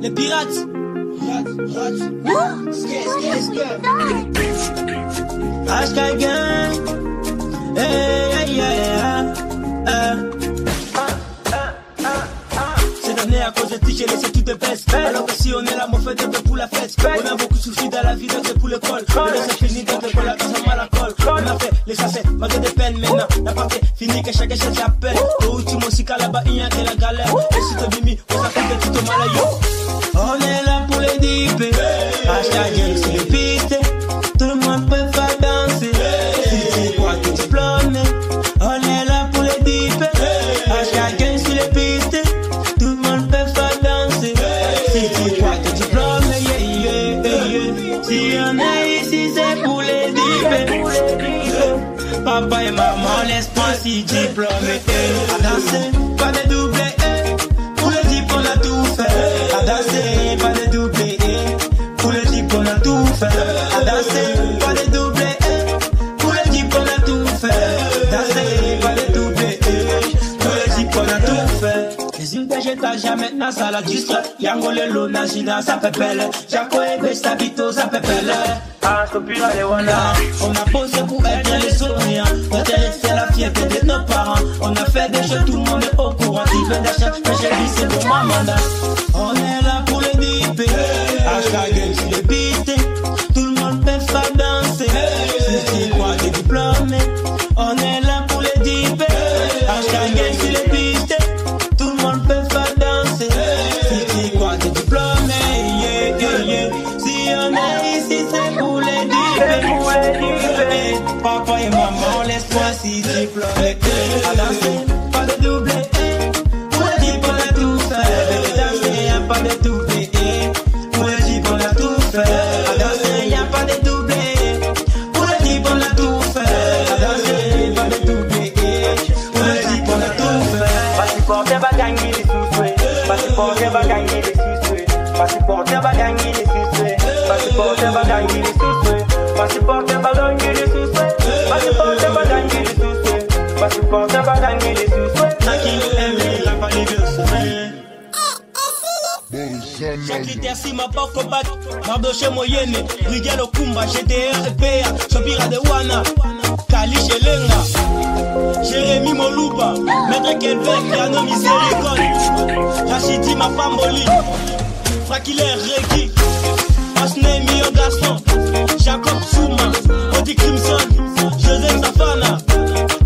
Les pirates. Hashtag gang. Cette année à cause de ti j'ai laissé tout de baisse. Alors que si on est là mon fait un peu pour la fête. On a beaucoup souci dans la vie donc c'est pour le col. C'est fini donc c'est pour la cause à mal à col. On a fait les chassés malgré des peines maintenant. La partie finie que chaque échelle j'appelle. Au ultimo musique là-bas il y a que la galère. Et si t'es bimi on s'appelle tout au malayo. On est là pour les dipper. Hashtag gang sur les pistes. Tout le monde peut faire danser. Si tu crois que tu diplômé. On est là pour les dipper. Hashtag gang sur les pistes. Tout le monde peut faire danser. Si tu crois que tu diplômé. Si on est ici c'est pour les dipper. Papa et maman laisse-moi si diplômé. À danser, pas de doublé. Pour le dip on a tout fait. À danser, pas de doublé. Pour le dip on a tout fait. À danser, pas de doublé. Pour le dip on a tout fait. Danser, pas de doublé. Pour le dip on a tout fait. Les unes végétales maintenant ça la distra. Yango le lona jina ça peut pelle. Jaco et bestabito ça peut pelle. Ah, Sopira les wana. On a posé pour être les souriants. Notre c'est la fierté de nos parents. On a fait des jeux, tout le monde est au courant. Tu veux d'achat, mais j'ai dit c'est pour ma maman. On est là pour les dipper. Hashtag gang sur les pistes. Tout le monde peut faire danser. Si tu crois t'es diplômé. On est là pour les dipper. Hashtag gang sur les pistes. Tout le monde peut faire danser. Si tu crois t'es diplômé. Si on est ici c'est pour les dipper. Papa et maman laisse-moi si diplômé. À danser, pas de doublé. Pour le dip on a tout fait. Danser, pas de doublé. Pour le dip on a tout fait. À danser, y'a pas de doublé. Pour le dip on a tout fait. À danser, pas de doublé. Pour le dip on a tout fait. Passeporte va gagner les sous-souhaits. Passeporte va gagner les sous-souhaits. Passeporte va gagner les sous-souhaits. Passeporte va gagner les sous-souhaits. Passeporte va gagner les sous-souhaits. Passeporte va gagner les sous-souhaits. Passeporte va gagner les sous-souhaits. Naki aime la famille de sommeil. Chaque critère si ma porte au bac. Mardoché moyenne, Brigade Okumba, GDR et PA, Sopira de Wana, Kali Chelenga, Jérémy Moluba, Maître Kelvin, Piano Miséricorde, Rachidi Mapamboli, Frakiler Reki, Osney Mio Garçon, Jacob Souma, Odi Crimson, Joseph Safana,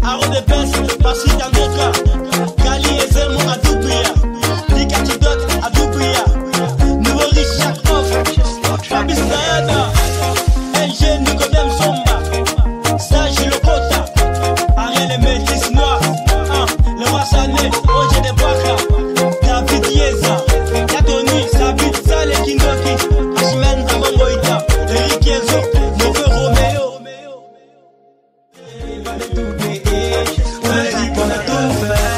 Aro de Pes, Patrick Andeka, Kali Ezemo Adoubria, Dikati Dot Adoubria, Nouveau Richard Off, Fabi Saada, LG Nicodem Somba, Sage Lokota, Ariel les Métis Noirs, le roi Sané, Oje de Baka, David Yeza, Yatoni, Sabit Saleh Kindoki, Ashman Zabongoita, Eric Yezo, Nouveau Roméo.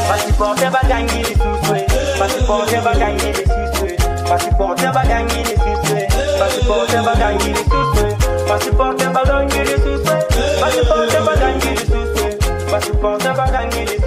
Passeporte va gagner les sous-souhaits. Passeporte va gagner les sous-souhaits. Passeporte va gagner les sous-souhaits. Passeporte va gagner les sous-souhaits. Passeporte va gagner les sous-souhaits. Passeporte va gagner les sous-souhaits. Passeporte va gagner les sous-souhaits.